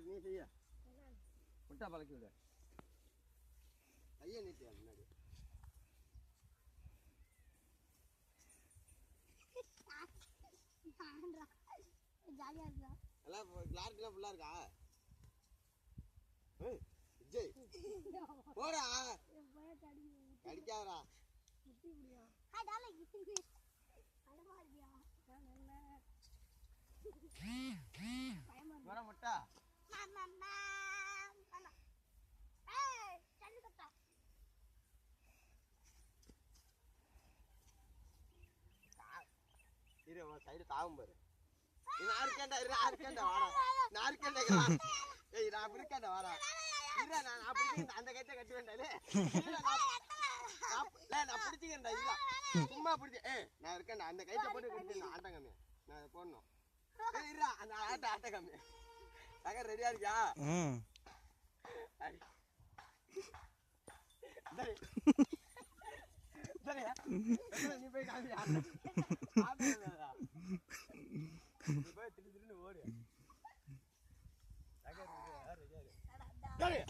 நீ செய்ய முட்டா பழக்கி விடு கையை நீட்டியா முன்னாடி ஜாலியா இருக்கா எல்லாம் கிளாரிட்டிலாம் ஃபுல்லா இருக்கா விஜய் போடா அடிக்காதடா வர முட்டா இரு சைடு தாவும் பாரு நான் இருக்கேன்டா வாடா நான் இருக்கேன்டா ஏய் நான் அப்படி இருக்கேன்டா வாடா இல்ல நான் அப்படி அந்த கைத்தை கட்டி வேண்டாலே நான் பிடிச்சிக்கிறேன்டா இல்ல சும்மா பிடிச்சி நான் இருக்கேன்டா அந்த கைத்தை போட்டு கட்டிடணும் ஆட்டம் கம்மி நான் அதை போடணும் இருடா அந்த ஆட்டம் கம்மி நகர் ரெடியா இருக்கியா நீ போய் காமியா நீ போய் திரு திருன்னு ஓடு நகர் ரெடியா